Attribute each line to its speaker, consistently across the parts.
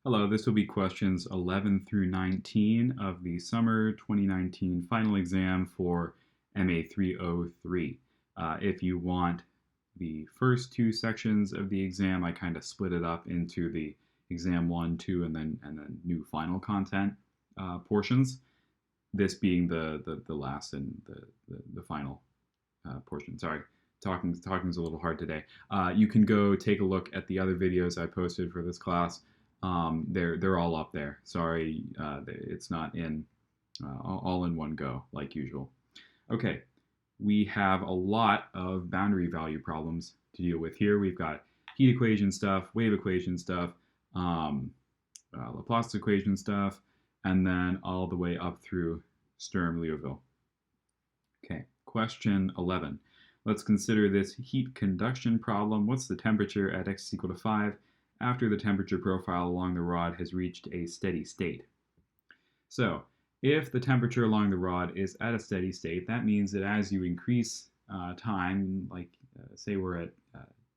Speaker 1: Hello, this will be questions 11 through 19 of the summer 2019 final exam for MA 303. If you want the first two sections of the exam, I kind of split it up into the exam 1, 2, and then new final content portions. This being the last and the final portion. Sorry, talking's a little hard today. You can go take a look at the other videos I posted for this class. They're all up there. Sorry, it's not in all in one go like usual. Okay, we have a lot of boundary value problems to deal with here. We've got heat equation stuff, wave equation stuff, Laplace equation stuff, and then all the way up through Surm-Liouville. Okay, question 11. Let's consider this heat conduction problem. What's the temperature at x is equal to 5 after the temperature profile along the rod has reached a steady state? So, if the temperature along the rod is at a steady state, that means that as you increase time, like say we're at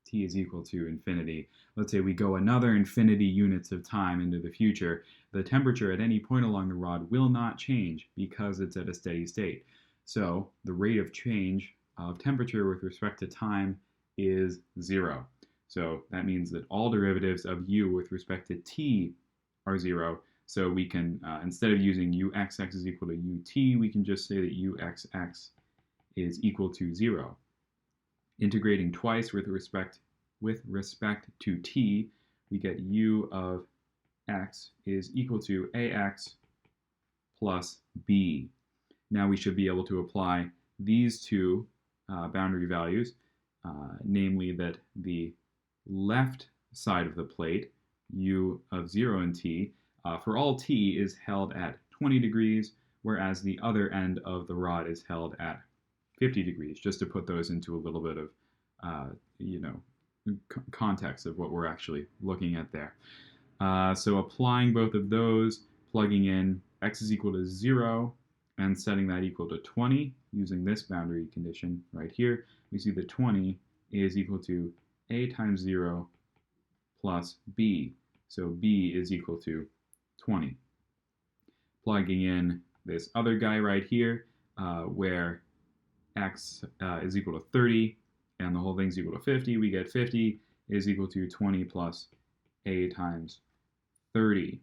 Speaker 1: t is equal to infinity, let's say we go another infinity units of time into the future, the temperature at any point along the rod will not change because it's at a steady state. So the rate of change of temperature with respect to time is 0. So that means that all derivatives of u with respect to t are 0. So we can, instead of using uxx is equal to ut, we can just say that uxx is equal to 0. Integrating twice with respect to t, we get u of x is equal to ax plus b. Now we should be able to apply these two boundary values, namely that the left side of the plate, u of 0 and t, for all t is held at 20 degrees, whereas the other end of the rod is held at 50 degrees, just to put those into a little bit of, context of what we're actually looking at there. So applying both of those, plugging in x is equal to 0, and setting that equal to 20, using this boundary condition right here, we see that 20 is equal to a times 0 plus b. So b is equal to 20. Plugging in this other guy right here, where x is equal to 30, and the whole thing's equal to 50, we get 50 is equal to 20 plus a times 30.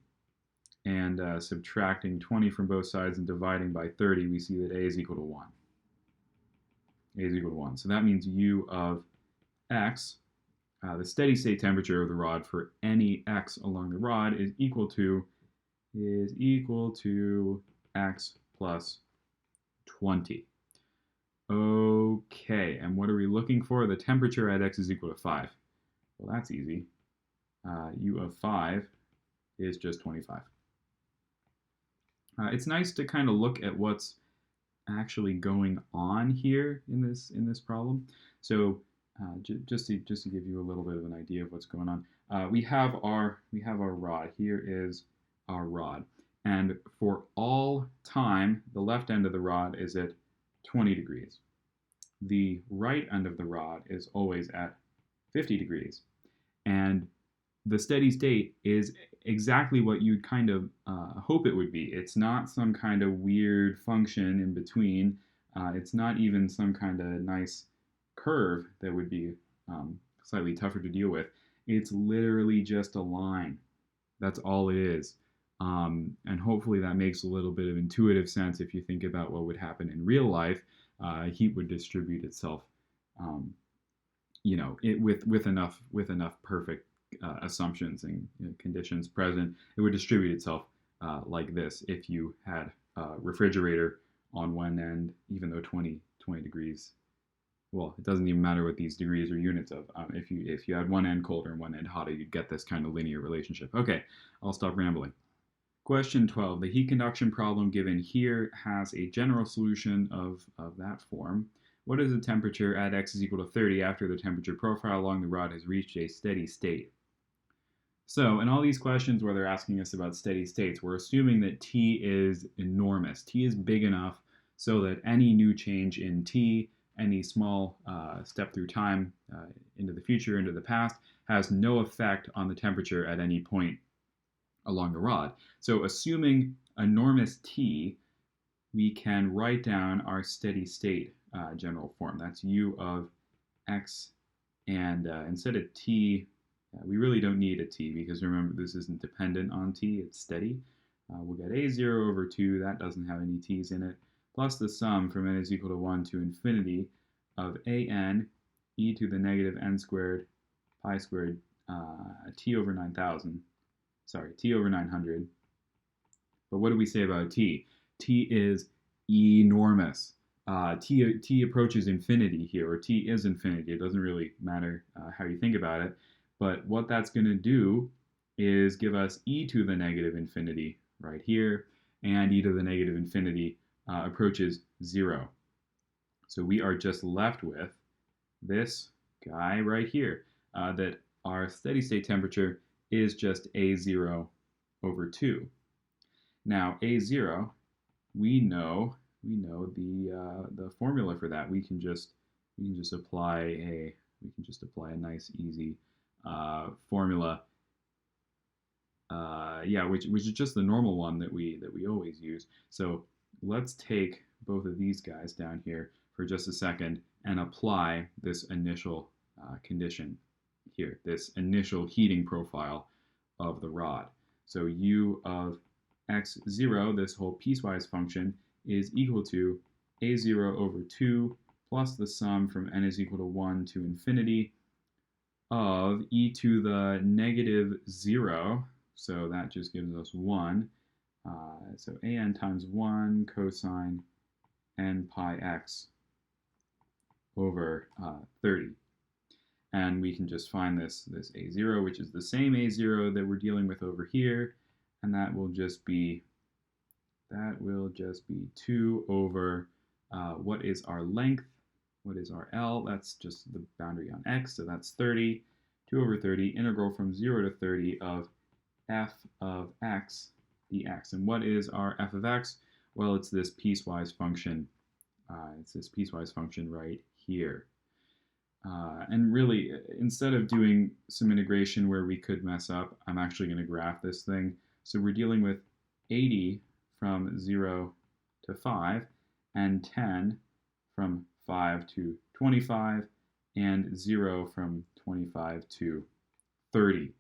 Speaker 1: And subtracting 20 from both sides and dividing by 30, we see that a is equal to 1. A is equal to 1. So that means u of x, the steady state temperature of the rod for any x along the rod, is equal to x plus 20. Okay, and what are we looking for? The temperature at x is equal to 5. Well, that's easy. U of 5 is just 25. It's nice to kind of look at what's actually going on here in this problem. So just to give you a little bit of an idea of what's going on, we have our rod. Here is our rod, and for all time, the left end of the rod is at 20 degrees. The right end of the rod is always at 50 degrees, and the steady state is exactly what you'd kind of hope it would be. It's not some kind of weird function in between. It's not even some kind of nice curve that would be slightly tougher to deal with. It's literally just a line. That's all it is. And hopefully that makes a little bit of intuitive sense if you think about what would happen in real life. Heat would distribute itself, with enough perfect assumptions and conditions present. It would distribute itself like this if you had a refrigerator on one end, even though 20 degrees. Well, it doesn't even matter what these degrees are units of. If you had one end colder and one end hotter, you'd get this kind of linear relationship. Okay, I'll stop rambling. Question 12. The heat conduction problem given here has a general solution of that form. What is the temperature at x is equal to 30 after the temperature profile along the rod has reached a steady state? So in all these questions where they're asking us about steady states, we're assuming that t is enormous. T is big enough so that any new change in t, any small step through time into the future, into the past, has no effect on the temperature at any point along the rod. So assuming enormous t, we can write down our steady state general form. That's u of x, and instead of t, we really don't need a t because remember this isn't dependent on t, it's steady. We'll get a0 over 2, that doesn't have any t's in it, plus the sum from n is equal to 1 to infinity of an e to the negative n squared pi squared t over 9,000, sorry, t over 900. But what do we say about t? T is enormous. T approaches infinity here, or t is infinity. It doesn't really matter how you think about it. But what that's going to do is give us e to the negative infinity right here, and e to the negative infinity approaches 0. So we are just left with this guy right here, that our steady state temperature is just a0 over 2. Now a0, we know the formula for that. We can just apply a nice easy formula. Which is just the normal one that we always use. So let's take both of these guys down here for just a second and apply this initial condition here, this initial heating profile of the rod. So u of x0, this whole piecewise function, is equal to a0 over 2 plus the sum from n is equal to 1 to infinity of e to the negative 0, so that just gives us 1. So an times 1 cosine n pi x over 30. And we can just find this a0, which is the same a0 that we're dealing with over here, and that will just be 2 over what is our length, what is our L, that's just the boundary on x, so that's 30, 2 over 30, integral from 0 to 30 of f of x dx. And what is our f of x? Well, it's this piecewise function. It's this piecewise function right here. And really, instead of doing some integration where we could mess up, I'm actually going to graph this thing. So we're dealing with 80 from 0 to 5, and 10 from 5 to 25, and 0 from 25 to 30.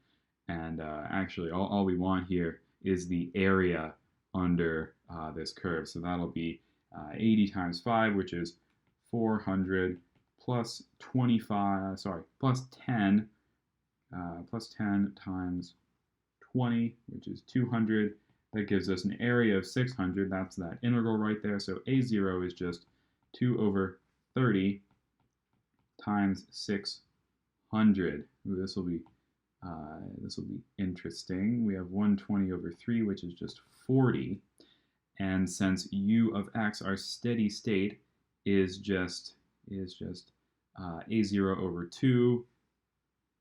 Speaker 1: And actually, all we want here is the area under this curve. So that'll be 80 times 5, which is 400, plus 25, plus 10 times 20, which is 200. That gives us an area of 600. That's that integral right there. So a0 is just 2 over 30 times 600. Ooh, this will be interesting. We have 120 over 3, which is just 40. And since u of x, our steady state, is just a0 over 2,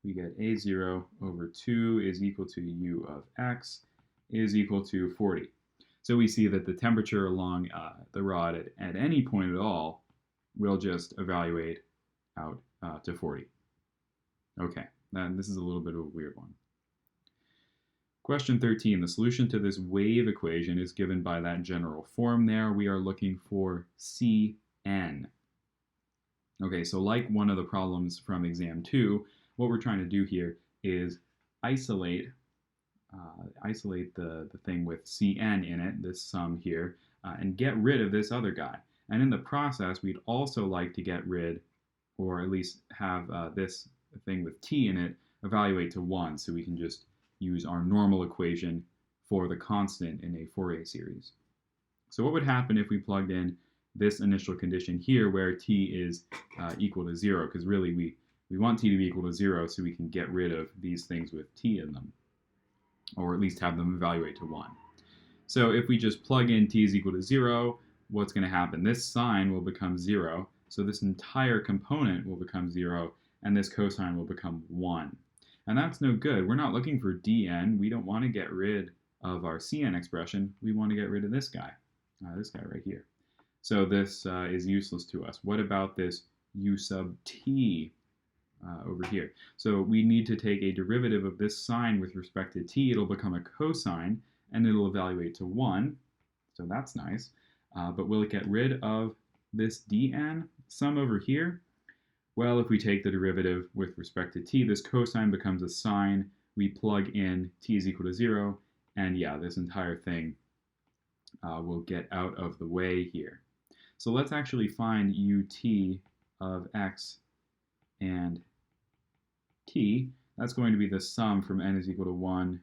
Speaker 1: we get a0 over 2 is equal to u of x is equal to 40. So we see that the temperature along the rod at any point at all will just evaluate out to 40. Okay, then this is a little bit of a weird one. Question 13, the solution to this wave equation is given by that general form there. We are looking for Cn. Okay, so like one of the problems from exam 2, what we're trying to do here is isolate the thing with Cn in it, this sum here, and get rid of this other guy. And in the process, we'd also like to get rid, or at least have this thing with t in it evaluate to 1, so we can just use our normal equation for the constant in a Fourier series. So what would happen if we plugged in this initial condition here where t is equal to 0, because really we want t to be equal to 0 so we can get rid of these things with t in them, or at least have them evaluate to 1. So if we just plug in t is equal to 0, what's going to happen? This sign will become 0, so this entire component will become 0, and this cosine will become 1. And that's no good. We're not looking for dn. We don't want to get rid of our Cn expression. We want to get rid of this guy right here. So this is useless to us. What about this u sub t over here. So we need to take a derivative of this sign with respect to t. It'll become a cosine, and it'll evaluate to 1. So that's nice. But will it get rid of this dn sum over here? Well, if we take the derivative with respect to t, this cosine becomes a sine. We plug in t is equal to 0, and yeah, this entire thing will get out of the way here. So let's actually find ut of x and t. That's going to be the sum from n is equal to 1,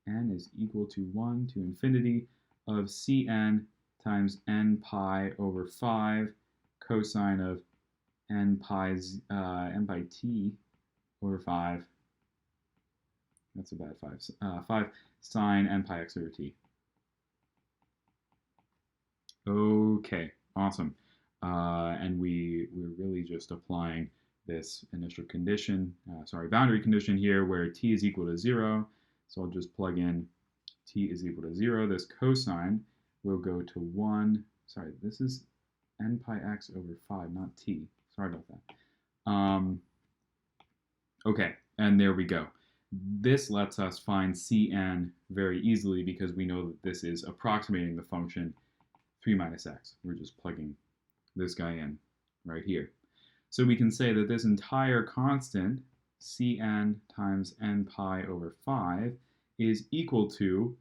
Speaker 1: n is equal to 1 to infinity of cn times n pi over 5 cosine of n pi t over 5. That's a bad 5. 5 sine n pi x over t. Okay, awesome. And we're really just applying this initial condition, boundary condition here where t is equal to 0. So I'll just plug in t is equal to 0. This cosine will go to 1. Sorry, this is n pi x over 5, not t. Sorry about that. Okay, and there we go. This lets us find Cn very easily because we know that this is approximating the function 3 minus x. We're just plugging this guy in right here. So we can say that this entire constant, Cn times n pi over 5, is equal to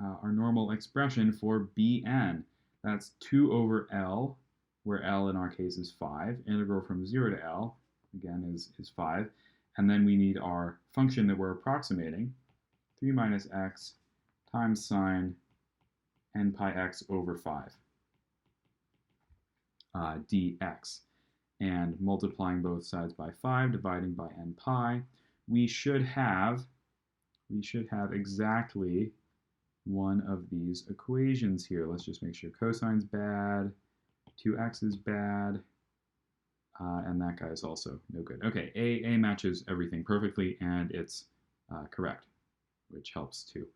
Speaker 1: our normal expression for Bn. That's 2 over L, where L in our case is 5. Integral from 0 to L, again, is 5. And then we need our function that we're approximating, 3 minus x times sine n pi x over 5 dx. And multiplying both sides by 5, dividing by n pi, we should have exactly one of these equations here. Let's just make sure cosine's bad, 2x is bad, and that guy is also no good. Okay, A matches everything perfectly, and it's correct, which helps too.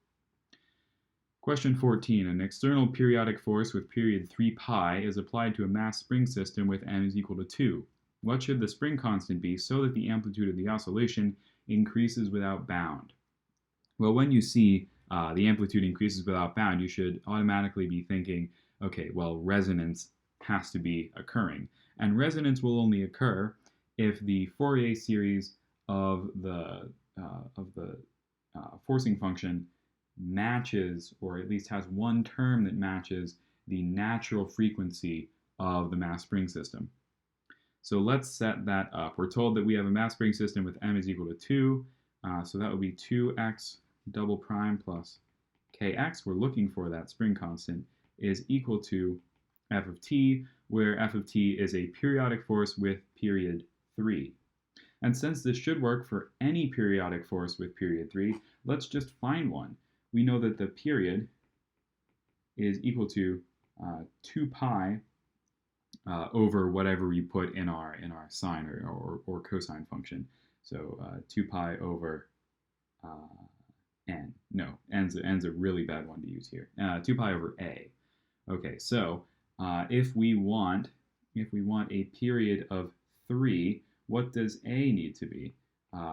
Speaker 1: Question 14. An external periodic force with period 3 pi is applied to a mass spring system with m is equal to 2. What should the spring constant be so that the amplitude of the oscillation increases without bound? Well, when you see the amplitude increases without bound, you should automatically be thinking, okay, well, resonance has to be occurring. And resonance will only occur if the Fourier series of the forcing function matches, or at least has one term that matches, the natural frequency of the mass spring system. So let's set that up. We're told that we have a mass spring system with m is equal to 2, so that would be 2x double prime plus kx. We're looking for that spring constant is equal to f of t, where f of t is a periodic force with period 3. And since this should work for any periodic force with period 3, let's just find one. We know that the period is equal to 2 pi over whatever we put in our sine or cosine function. So 2 pi over n. No, n's a really bad one to use here. 2 pi over a. Okay, so if we want a period of 3, what does a need to be?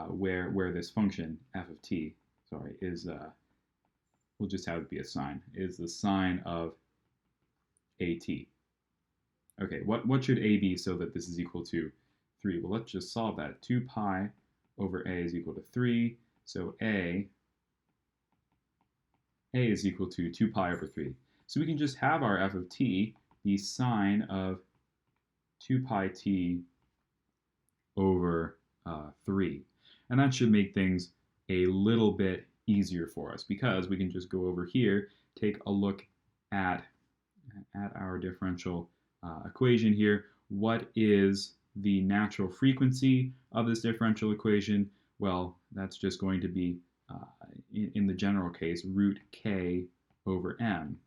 Speaker 1: Where this function f of t, is we'll just have it be a sine, is the sine of at. Okay, what should a be so that this is equal to 3? Well, let's just solve that. 2 pi over a is equal to 3, so a is equal to 2 pi over 3. So we can just have our f of t be sine of 2 pi t over 3. And that should make things a little bit easier for us because we can just go over here, take a look at our differential equation here. What is the natural frequency of this differential equation? Well, that's just going to be, in the general case, root k over m.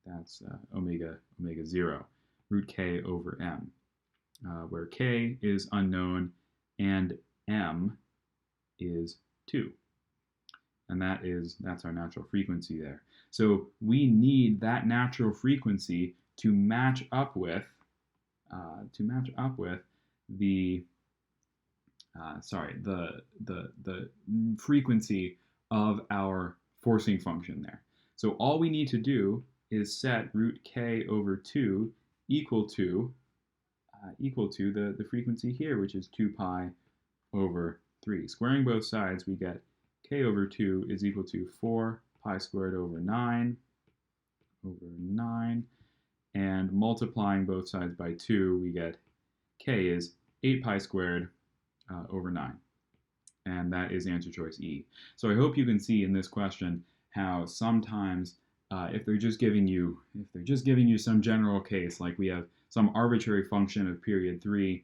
Speaker 1: That's omega 0, root k over m, where k is unknown and m is 2. And that's our natural frequency there. So we need that natural frequency to match up with the the frequency of our forcing function there. So all we need to do is set root k over 2 equal to the frequency here, which is 2 pi over 3. Squaring both sides, we get k over 2 is equal to 4 pi squared over 9, and multiplying both sides by 2, we get k is 8 pi squared over 9. And that is answer choice E. So I hope you can see in this question how sometimes if they're just giving you some general case, like we have some arbitrary function of period 3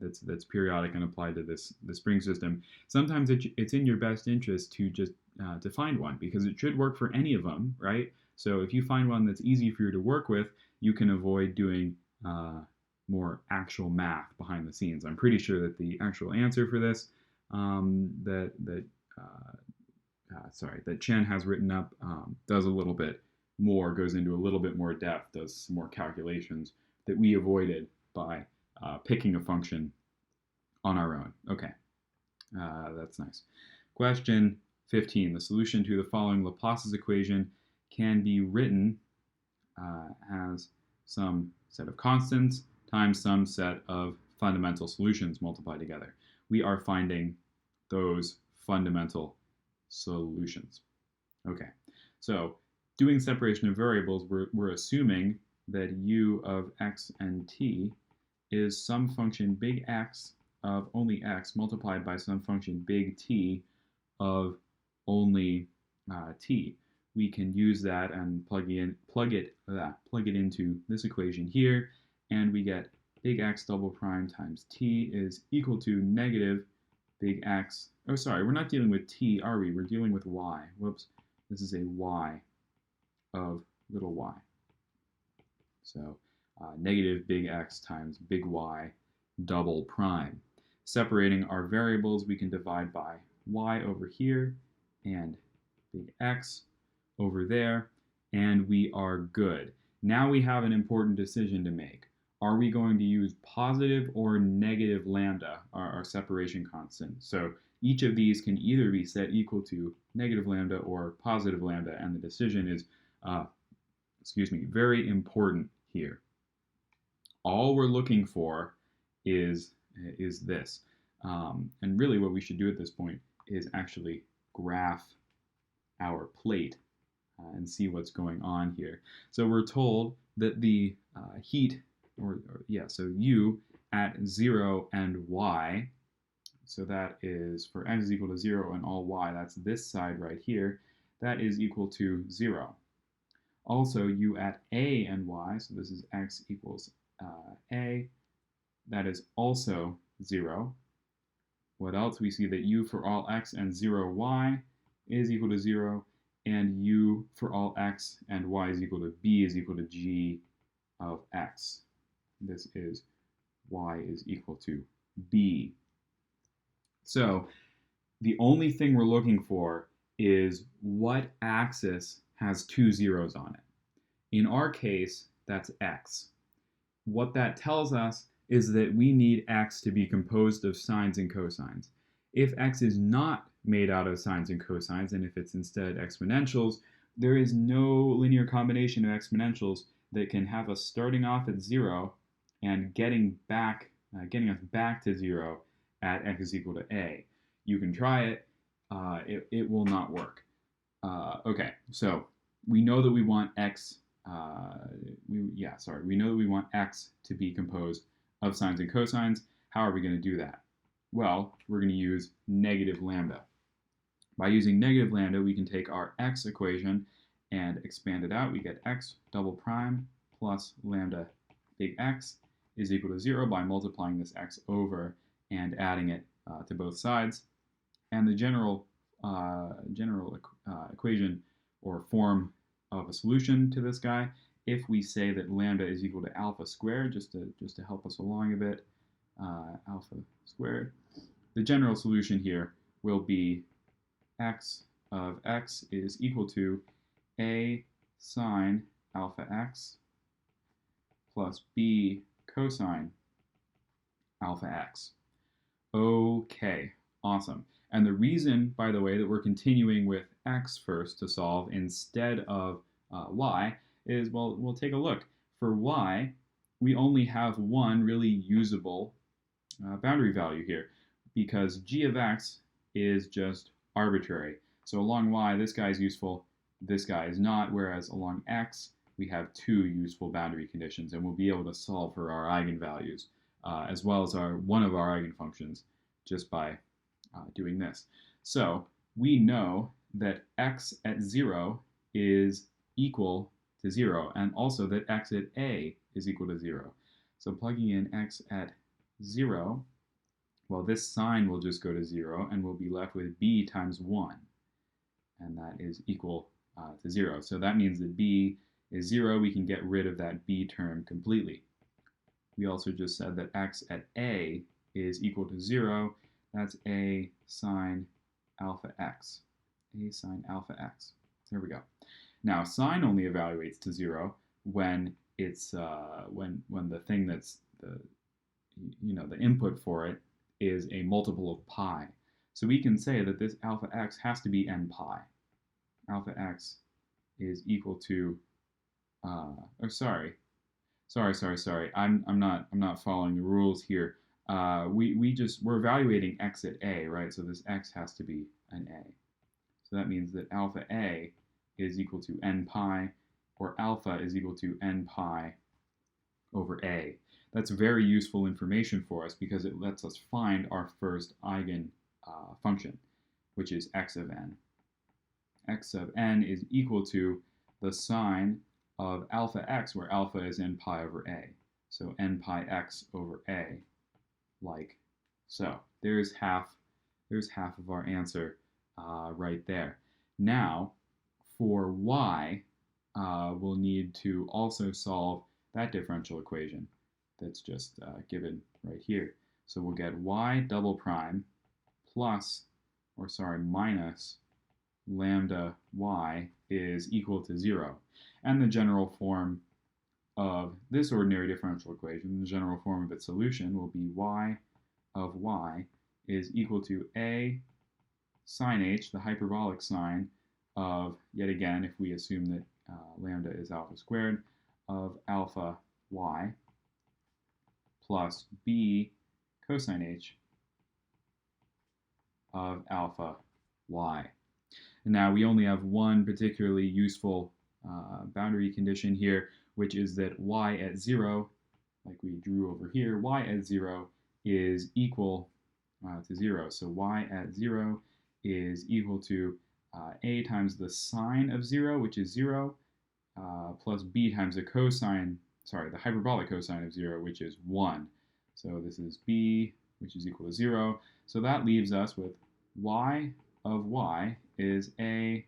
Speaker 1: that's periodic and applied to the spring system, sometimes it's in your best interest to just to find one, because it should work for any of them, right? So if you find one that's easy for you to work with, you can avoid doing more actual math behind the scenes. I'm pretty sure that the actual answer for this that Chen has written up does a little bit more, goes into a little bit more depth, does some more calculations that we avoided by picking a function on our own. Okay, that's nice. Question 15. The solution to the following Laplace's equation can be written as some set of constants times some set of fundamental solutions multiplied together. We are finding those fundamental solutions. Okay, so doing separation of variables, we're assuming that u of x and t is some function big X of only x multiplied by some function big T of only t. We can use that and plug it into this equation here, and we get big X double prime times t is equal to negative big X. Oh, sorry, we're not dealing with t, are we? We're dealing with y. Whoops, this is a y of little y. So negative big X times big Y double prime. Separating our variables, we can divide by y over here and big X over there, and we are good. Now we have an important decision to make. Are we going to use positive or negative lambda, our separation constant? So each of these can either be set equal to negative lambda or positive lambda, and the decision is, very important here. All we're looking for is this. And really what we should do at this point is actually graph our plate and see what's going on here. So we're told that the heat, so U at 0 and y, so that is for x is equal to 0 and all y, that's this side right here, that is equal to 0. Also, U at a and y, so this is x equals a, that is also 0. What else? We see that u for all x and 0 y is equal to 0, and u for all x and y is equal to b is equal to g of x. This is y is equal to b. So the only thing we're looking for is what axis has 2 zeros on it. In our case, that's x. What that tells us is that we need x to be composed of sines and cosines. If x is not made out of sines and cosines, and if it's instead exponentials, there is no linear combination of exponentials that can have us starting off at 0 and getting us back to 0 at x is equal to a. You can try it, it will not work. Okay, so we know that we want x. We know that we want x to be composed of sines and cosines. How are we going to do that? Well, we're going to use negative lambda. By using negative lambda, we can take our x equation and expand it out. We get x double prime plus lambda big X is equal to 0 by multiplying this x over and adding it to both sides. And the general equation or form of a solution to this guy, if we say that lambda is equal to alpha squared, just to help us along a bit, alpha squared, the general solution here will be x of x is equal to a sine alpha x plus b cosine alpha x. Okay, awesome. And the reason, by the way, that we're continuing with x first to solve instead of y is, well, we'll take a look. For y, we only have one really usable boundary value here because g of x is just arbitrary. So along y, this guy is useful, this guy is not, whereas along x, we have two useful boundary conditions, and we'll be able to solve for our eigenvalues as well as one of our eigenfunctions just by doing this. So we know that x at 0 is equal to 0, and also that x at a is equal to 0. So plugging in x at 0, well, this sign will just go to 0, and we'll be left with b times 1, and that is equal to 0. So that means that b is 0. We can get rid of that b term completely. We also just said that x at a is equal to 0. That's a sine alpha x. A sine alpha x. There we go. Now, sine only evaluates to 0 when it's when the thing that's the input for it is a multiple of pi. So we can say that this alpha x has to be n pi. Alpha x is equal to sorry. I'm not following the rules here. We're evaluating x at a, right? So this x has to be an a. So that means that alpha a is equal to n pi, or alpha is equal to n pi over a. That's very useful information for us because it lets us find our first eigen function, which is x of n. X of n is equal to the sine of alpha x, where alpha is n pi over a. So n pi x over a, like so. There's half of our answer right there. Now, for y, we'll need to also solve that differential equation that's just given right here. So we'll get y double prime minus lambda y is equal to 0. And the general form of this ordinary differential equation, the general form of its solution, will be y of y is equal to a sine h, the hyperbolic sine of, yet again, if we assume that lambda is alpha squared, of alpha y plus b cosine h of alpha y. And now we only have one particularly useful boundary condition here, which is that y at 0, like we drew over here, y at 0 is equal to 0. So y at 0 is equal to a times the sine of 0, which is 0, plus b times the hyperbolic cosine of 0, which is 1. So this is b, which is equal to 0. So that leaves us with y of y is a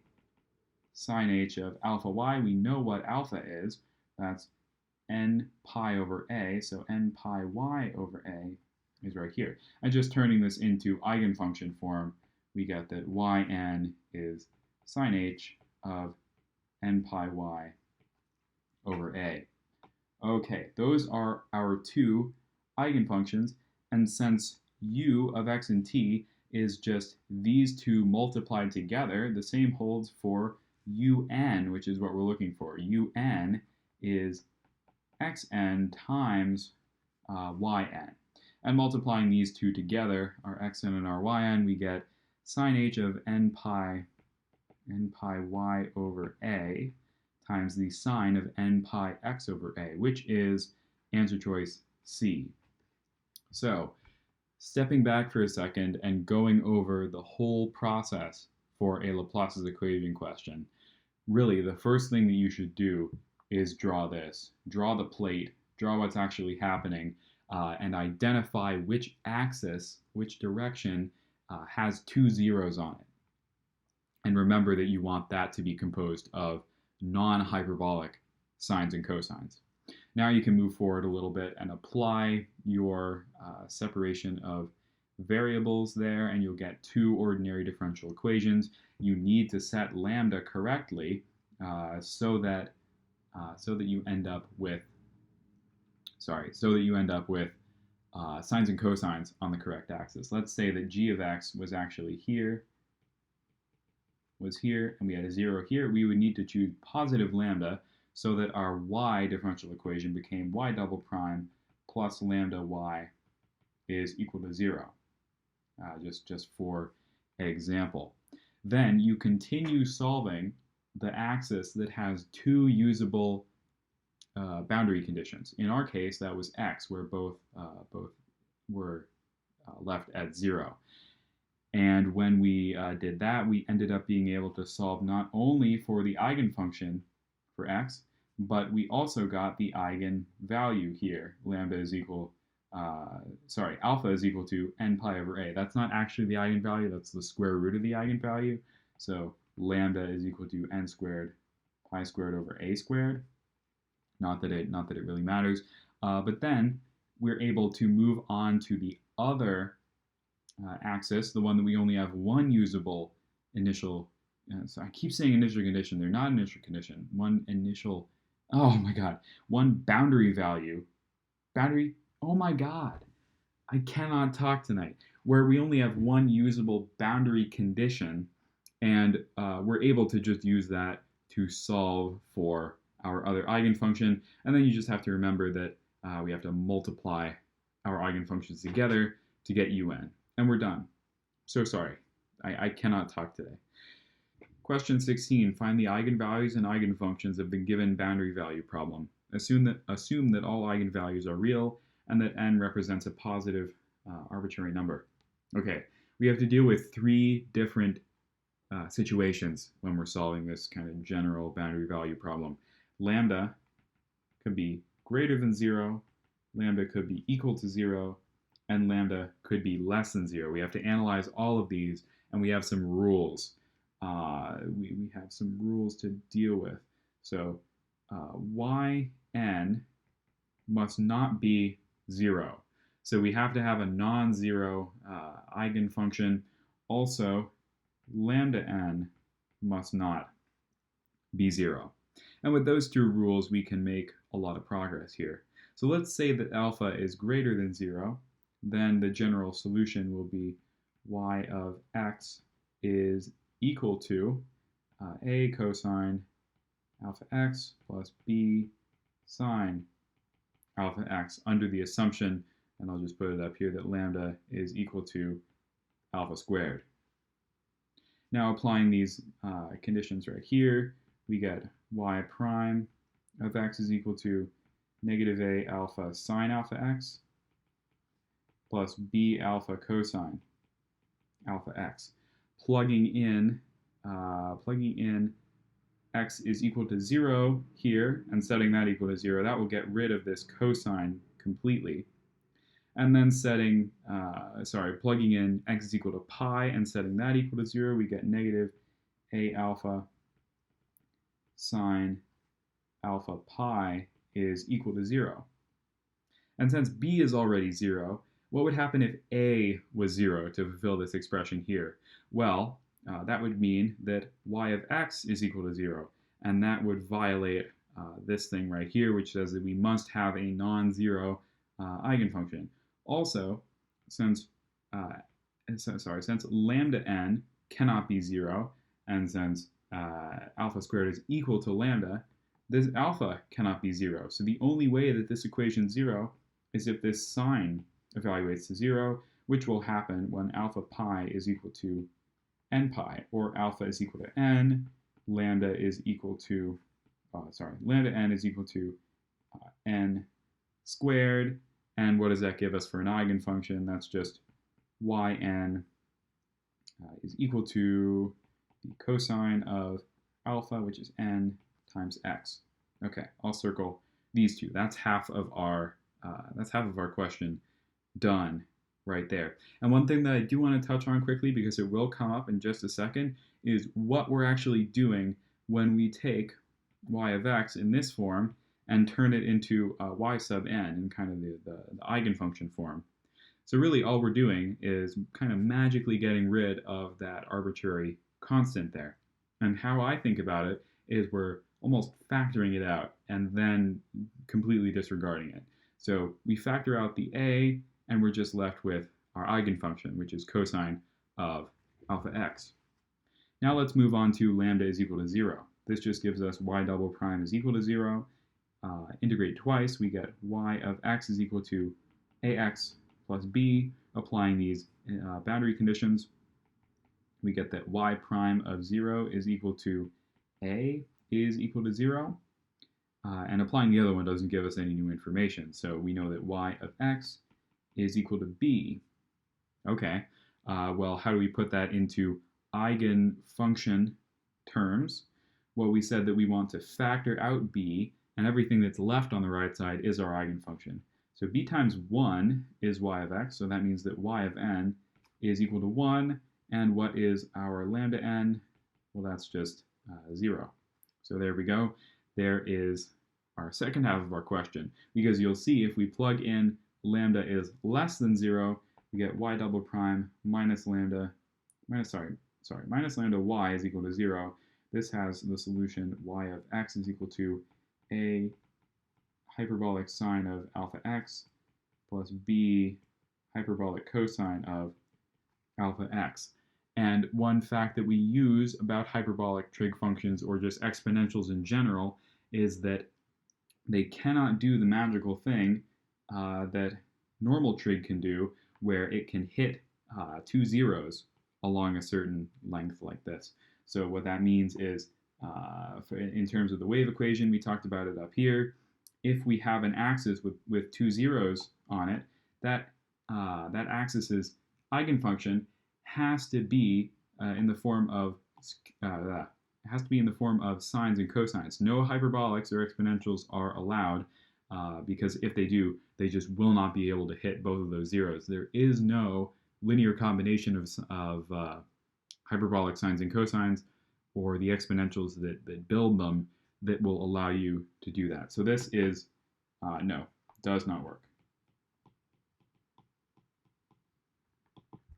Speaker 1: sine h of alpha y. We know what alpha is. That's n pi over a. So n pi y over a is right here. And just turning this into eigenfunction form, we get that yn is sine h of n pi y over a. Okay, those are our two eigenfunctions, and since u of x and t is just these two multiplied together, the same holds for un, which is what we're looking for. Un is xn times yn. And multiplying these two together, our xn and our yn, we get sine h of n pi y over a times the sine of n pi x over a, which is answer choice C. So, stepping back for a second and going over the whole process for a Laplace's equation question, really the first thing that you should do is draw this. Draw the plate, draw what's actually happening, and identify which axis, which direction has two zeros on it. And remember that you want that to be composed of non-hyperbolic sines and cosines. Now you can move forward a little bit and apply your separation of variables there, and you'll get two ordinary differential equations. You need to set lambda correctly so that you end up with sines and cosines on the correct axis. Let's say that g of x was actually here, and we had a 0 here. We would need to choose positive lambda so that our y differential equation became y double prime plus lambda y is equal to 0, just for example. Then you continue solving the axis that has two usable boundary conditions. In our case, that was x, where both were left at 0. And when we did that, we ended up being able to solve not only for the eigenfunction for x, but we also got the eigenvalue here. Alpha is equal to n pi over a. That's not actually the eigenvalue, that's the square root of the eigenvalue. So lambda is equal to n squared pi squared over a squared. Not that it really matters. But then we're able to move on to the other axis, the one that we only have one usable initial. So I keep saying initial condition. They're not initial condition. One boundary value. Oh my God. I cannot talk tonight. Where we only have one usable boundary condition, and we're able to just use that to solve for our other eigenfunction. And then you just have to remember that we have to multiply our eigenfunctions together to get un. And we're done. So sorry, I cannot talk today. Question 16, find the eigenvalues and eigenfunctions of the given boundary value problem. Assume that all eigenvalues are real and that n represents a positive arbitrary number. Okay, we have to deal with three different situations when we're solving this kind of general boundary value problem. Lambda could be greater than 0, lambda could be equal to 0, and lambda could be less than 0. We have to analyze all of these, and we have some rules. We have some rules to deal with. So yn must not be 0. So we have to have a non-zero eigenfunction. Also, lambda n must not be 0. And with those two rules, we can make a lot of progress here. So let's say that alpha is greater than 0. Then the general solution will be y of x is equal to a cosine alpha x plus b sine alpha x, under the assumption, and I'll just put it up here, that lambda is equal to alpha squared. Now applying these conditions right here, we get y prime of x is equal to negative a alpha sine alpha x plus b alpha cosine alpha x. Plugging in x is equal to 0 here and setting that equal to 0, that will get rid of this cosine completely. And then plugging in x is equal to pi and setting that equal to 0, we get negative a alpha sine alpha pi is equal to 0. And since b is already 0, what would happen if a was 0 to fulfill this expression here? Well, that would mean that y of x is equal to 0, and that would violate this thing right here, which says that we must have a non-zero eigenfunction. Also, since lambda n cannot be 0, and since alpha squared is equal to lambda, this alpha cannot be 0. So the only way that this equation is 0 is if this sign evaluates to 0, which will happen when alpha pi is equal to n pi, or alpha is equal to n, lambda is equal to, lambda n is equal to n squared. And what does that give us for an eigenfunction? That's just yn is equal to the cosine of alpha, which is n times x. Okay, I'll circle these two. That's half of our question done right there. And one thing that I do want to touch on quickly, because it will come up in just a second, is what we're actually doing when we take y of x in this form and turn it into y sub n in kind of the eigenfunction form. So really all we're doing is kind of magically getting rid of that arbitrary constant there. And how I think about it is we're almost factoring it out and then completely disregarding it. So we factor out the a, and we're just left with our eigenfunction, which is cosine of alpha x. Now let's move on to lambda is equal to 0. This just gives us y double prime is equal to 0. Integrate twice, we get y of x is equal to ax plus b. Applying these boundary conditions, we get that y prime of 0 is equal to a is equal to 0. And applying the other one doesn't give us any new information. So we know that y of x is equal to b. Okay, well, how do we put that into eigenfunction terms? Well, we said that we want to factor out b, and everything that's left on the right side is our eigenfunction. So b times 1 is y of x, so that means that y of n is equal to 1. And what is our lambda n? Well, that's just 0. So there we go. There is our second half of our question, because you'll see if we plug in lambda is less than 0, we get y double prime minus lambda, minus lambda y is equal to 0. This has the solution y of x is equal to a hyperbolic sine of alpha x plus b hyperbolic cosine of alpha x. And one fact that we use about hyperbolic trig functions, or just exponentials in general, is that they cannot do the magical thing that normal trig can do, where it can hit 2 zeros along a certain length like this. So what that means is, in terms of the wave equation, we talked about it up here, if we have an axis with 2 zeros on it, that axis's eigenfunction has to be in the form of sines and cosines. No hyperbolics or exponentials are allowed, because if they do, they just will not be able to hit both of those zeros. There is no linear combination of hyperbolic sines and cosines, or the exponentials that build them, that will allow you to do that. So this is, no, does not work.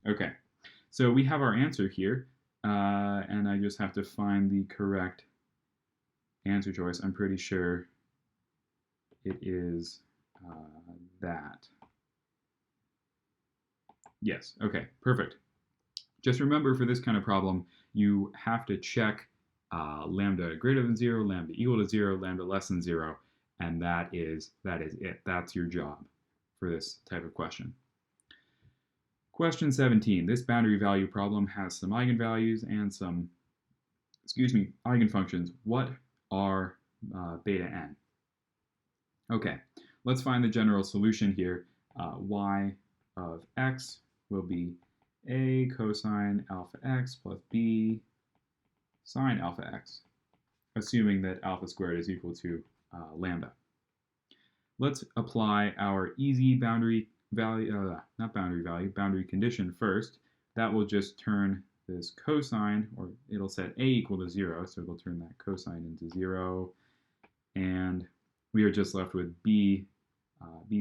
Speaker 1: Okay, so we have our answer here, and I just have to find the correct answer choice. I'm pretty sure it is that. Yes, okay, perfect. Just remember, for this kind of problem, you have to check lambda greater than 0, lambda equal to 0, lambda less than 0, and that is it. That's your job for this type of question. Question 17. This boundary value problem has some eigenvalues and some, eigenfunctions. What are beta n? Okay, let's find the general solution here. Y of x will be a cosine alpha x plus b sine alpha x, assuming that alpha squared is equal to lambda. Let's apply our easy boundary condition first. That will just turn this cosine, or it'll set a equal to 0, so it'll turn that cosine into 0, and we are just left with b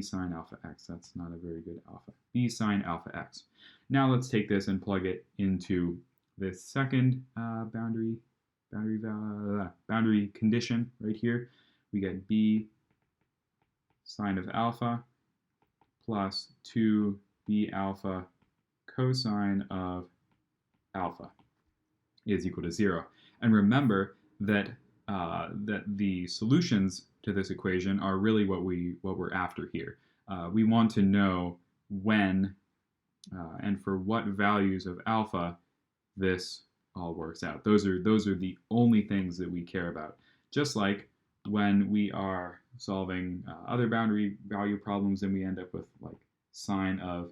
Speaker 1: sine alpha x. That's not a very good alpha. B sine alpha x. Now let's take this and plug it into this second boundary condition right here. We get b sine of alpha plus 2b alpha cosine of alpha is equal to 0. And remember that that the solutions to this equation are really what we're after here. We want to know when and for what values of alpha this all works out. Those are the only things that we care about. Just like when we are solving other boundary value problems, and we end up with like sine of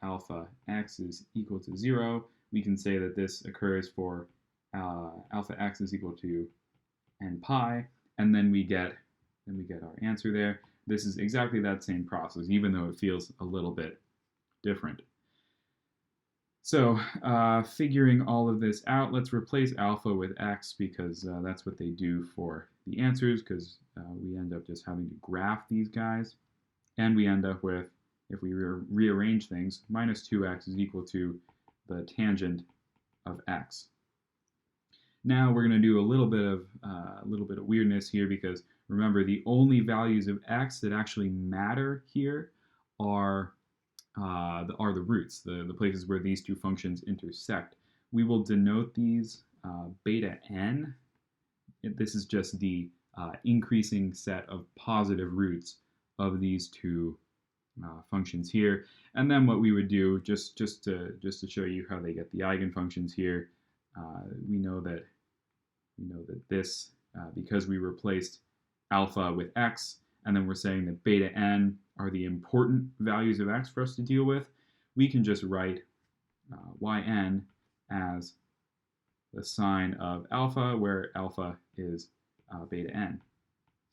Speaker 1: alpha x is equal to 0, we can say that this occurs for alpha x is equal to n pi, and then we get our answer there. This is exactly that same process, even though it feels a little bit different. So figuring all of this out, let's replace alpha with x, because that's what they do for the answers, because we end up just having to graph these guys. And we end up with, if we rearrange things, minus 2x is equal to the tangent of x. Now we're going to do a little bit of weirdness here, because remember, the only values of x that actually matter here are the roots, the places where these two functions intersect. We will denote these beta n. This is just the increasing set of positive roots of these two functions here. And then what we would do, just to show you how they get the eigenfunctions here, we know that this, because we replaced alpha with x, and then we're saying that beta n are the important values of x for us to deal with, we can just write yn as the sign of alpha, where alpha is beta n,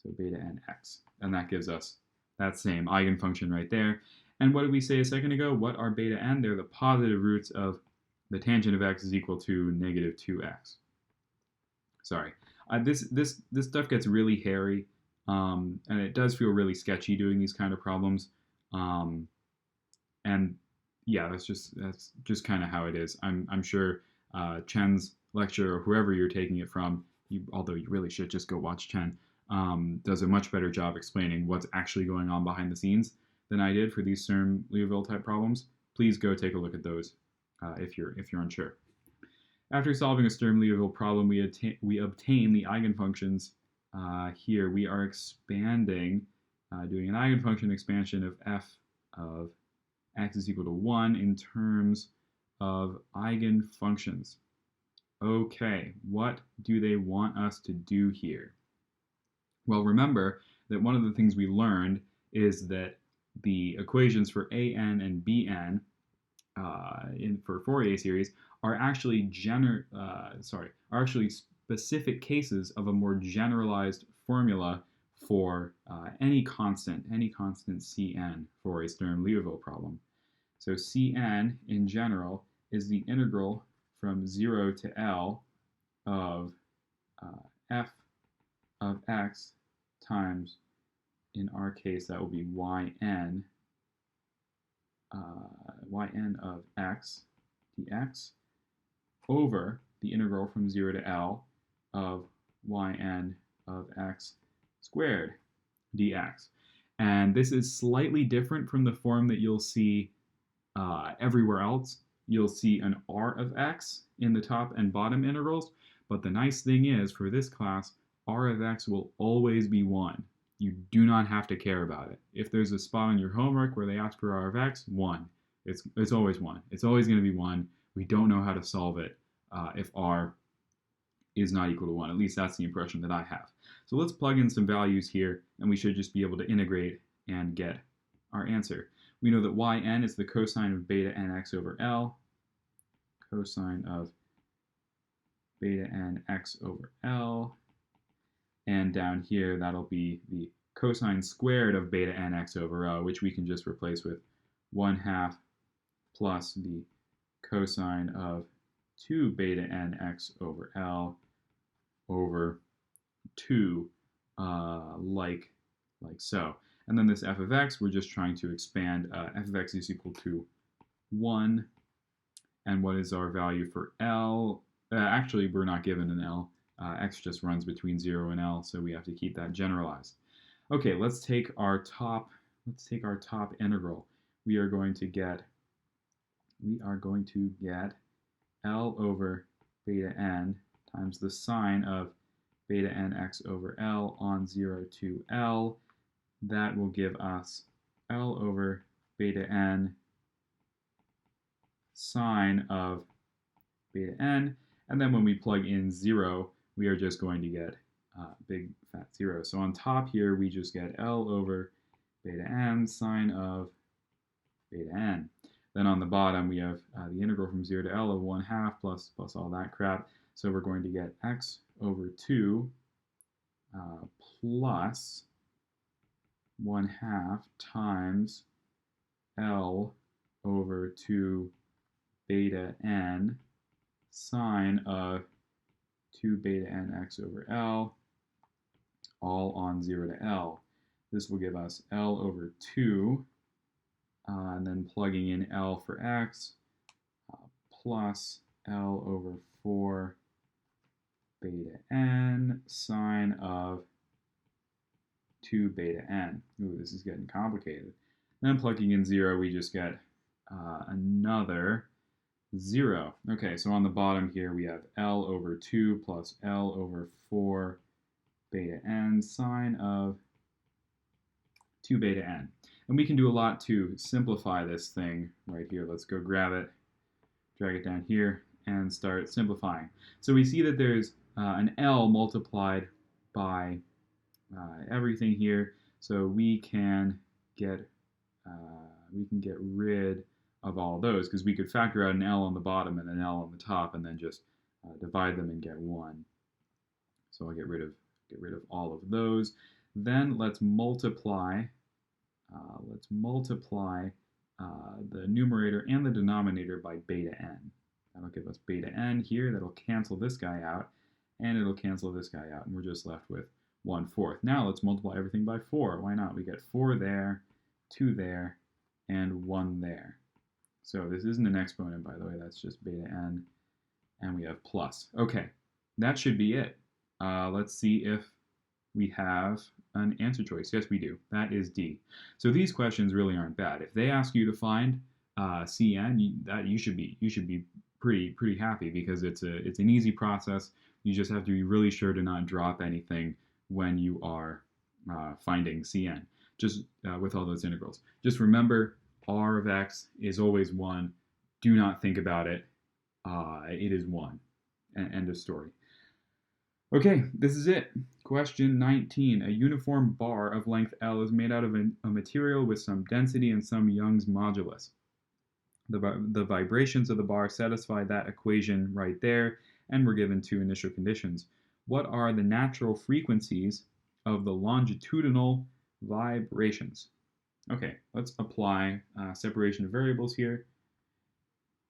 Speaker 1: so beta n x. And that gives us that same eigenfunction right there. And what did we say a second ago? What are beta n? They're the positive roots of the tangent of x is equal to negative 2x. Sorry. This stuff gets really hairy, and it does feel really sketchy doing these kind of problems. And yeah, that's just kind of how it is. I'm sure Chen's lecture, or whoever you're taking it from, although you really should just go watch Chen, does a much better job explaining what's actually going on behind the scenes than I did for these Surm-Liouville type problems. Please go take a look at those if you're unsure. After solving a Surm-Liouville problem, we obtain the eigenfunctions. Here we are expanding, doing an eigenfunction expansion of f of x is equal to 1 in terms of eigenfunctions. Okay, what do they want us to do here? Well, remember that one of the things we learned is that the equations for an and bn for Fourier series are actually specific cases of a more generalized formula for any constant Cn for a Surm-Liouville problem. So Cn in general is the integral from 0 to L of f of x times, in our case, that will be yn of x dx over the integral from 0 to L of yn of x squared dx. And this is slightly different from the form that you'll see everywhere else. You'll see an r of x in the top and bottom integrals, but the nice thing is, for this class, r of x will always be 1. You do not have to care about it. If there's a spot on your homework where they ask for r of x, 1. It's always 1. It's always going to be 1. We don't know how to solve it if r is not equal to 1. At least that's the impression that I have. So let's plug in some values here, and we should just be able to integrate and get our answer. We know that yn is the cosine of beta nx over L, cosine of beta nx over L, and down here that'll be the cosine squared of beta nx over L, which we can just replace with 1/2 plus the cosine of 2 beta nx over L over 2, like so. And then this f of x, we're just trying to expand. F of x is equal to 1. And what is our value for L? Actually, we're not given an L. X just runs between 0 and L, so we have to keep that generalized. Okay, let's take our top integral. We are going to get L over beta n times the sine of beta nx over L on 0 to L. That will give us L over beta n sine of beta n. And then when we plug in 0, we are just going to get big fat 0. So on top here, we just get L over beta n sine of beta n. Then on the bottom, we have the integral from 0 to L of 1/2 plus all that crap. So we're going to get x over 2 plus 1/2 times L over 2 beta n sine of 2 beta nx over L, all on 0 to L. This will give us L over 2, and then plugging in L for x, plus L over 4 beta n sine of 2 beta n. Ooh, this is getting complicated. Then plugging in 0, we just get another 0. Okay, so on the bottom here we have L over 2 plus L over 4 beta n sine of 2 beta n. And we can do a lot to simplify this thing right here. Let's go grab it, drag it down here, and start simplifying. So we see that there's an L multiplied by everything here. So we can get rid of all those, because we could factor out an L on the bottom and an L on the top, and then just divide them and get 1. So I'll get rid of all of those. Then let's multiply the numerator and the denominator by beta n. That'll give us beta n here. That'll cancel this guy out, and it'll cancel this guy out, and we're just left with 1/4. Now let's multiply everything by 4. Why not? We get 4 there, 2 there, and 1 there. So this isn't an exponent, by the way. That's just beta n, and we have plus. Okay, that should be it. Let's see if we have an answer choice. Yes, we do. That is D. So these questions really aren't bad. If they ask you to find Cn, you should be pretty happy, because it's an easy process. You just have to be really sure to not drop anything when you are finding Cn. Just with all those integrals. Just remember, r of x is always 1. Do not think about it. It is 1. End of story. Okay, this is it. Question 19. A uniform bar of length L is made out of a material with some density and some Young's modulus. The vibrations of the bar satisfy that equation right there, and we're given 2 initial conditions. What are the natural frequencies of the longitudinal vibrations? Okay, let's apply separation of variables here.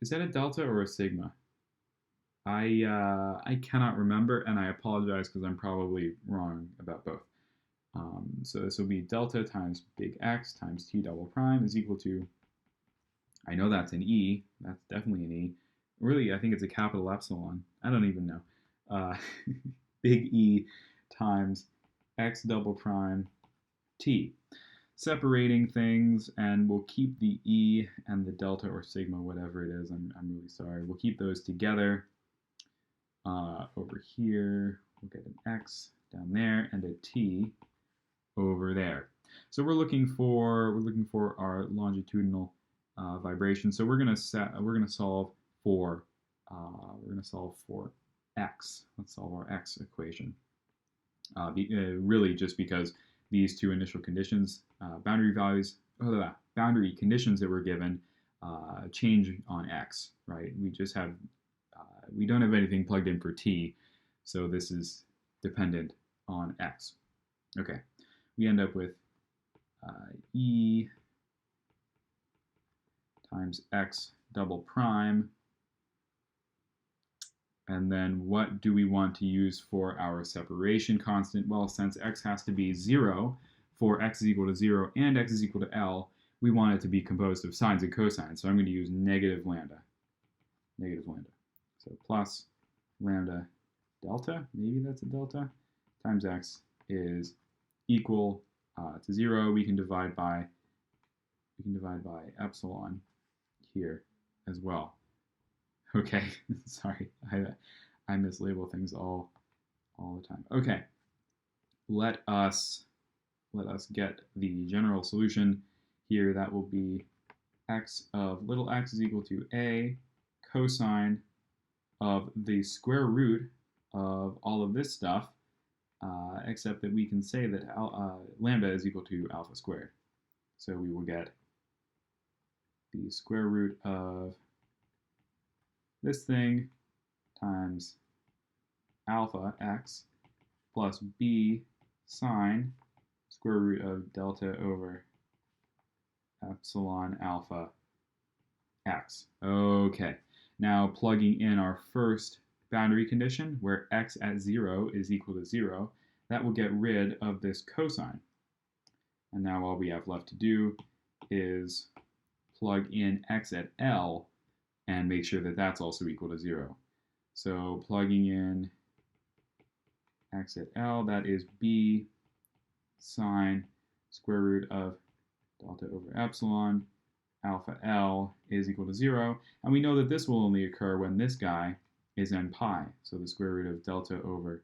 Speaker 1: Is that a delta or a sigma? I cannot remember, and I apologize because I'm probably wrong about both. So this will be delta times big X times T double prime is equal to, I know that's an E, that's definitely an E. Really, I think it's a capital epsilon. I don't even know. Big E times X double prime T. Separating things, and we'll keep the E and the delta or sigma, whatever it is. I'm really sorry. We'll keep those together. Over here, we'll get an X down there and a T over there. So we're looking for our longitudinal vibration. So we're gonna solve for X. Let's solve our X equation. Really, just because these 2 initial conditions, boundary conditions that were given, change on X, right? We don't have anything plugged in for T, so this is dependent on X. Okay, we end up with E times X double prime, and then what do we want to use for our separation constant? Well, since X has to be 0 for X is equal to 0 and X is equal to L, we want it to be composed of sines and cosines, so I'm going to use negative lambda. So plus lambda delta, maybe that's a delta, times X is equal to 0. We can divide by epsilon here as well. Okay, sorry, I mislabel things all the time. Okay, let us get the general solution here. That will be x of little x is equal to a cosine of the square root of all of this stuff, except that we can say that lambda is equal to alpha squared. So we will get the square root of this thing times alpha x plus b sine square root of delta over epsilon alpha x. Okay, now plugging in our first boundary condition where x at 0 is equal to 0, that will get rid of this cosine. And now all we have left to do is plug in x at L and make sure that that's also equal to 0. So plugging in x at L, that is b sine square root of delta over epsilon, alpha L is equal to 0. And we know that this will only occur when this guy is n pi. So the square root of delta over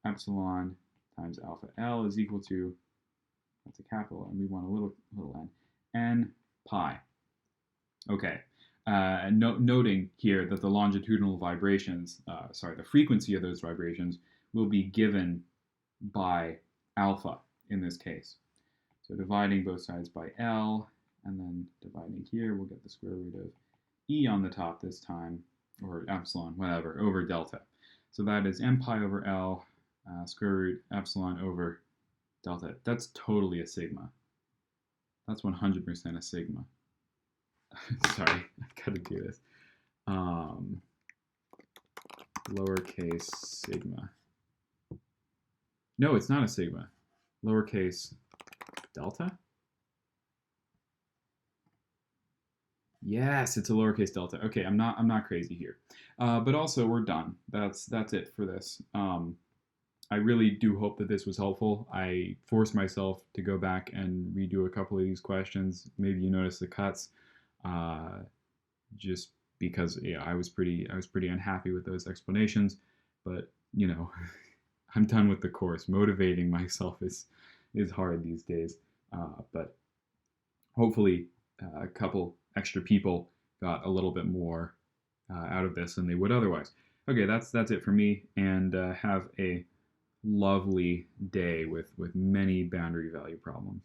Speaker 1: epsilon times alpha L is equal to, that's a capital, and we want a little n pi. Okay, noting here that the longitudinal vibrations, the frequency of those vibrations will be given by alpha in this case. So dividing both sides by L, and then dividing here, we'll get the square root of E on the top this time, or epsilon, whatever, over delta. So that is m pi over L, square root epsilon over delta. That's totally a sigma. That's 100% a sigma. Sorry, I gotta do this. Lowercase sigma. No, it's not a sigma. Lowercase delta? Yes, it's a lowercase delta. Okay, I'm not crazy here. But also we're done. That's it for this. I really do hope that this was helpful. I forced myself to go back and redo a couple of these questions. Maybe you noticed the cuts, just because I was pretty unhappy with those explanations. But you know, I'm done with the course. Motivating myself is hard these days. But hopefully, a couple extra people got a little bit more out of this than they would otherwise. Okay, that's it for me, and have a lovely day with many boundary value problems.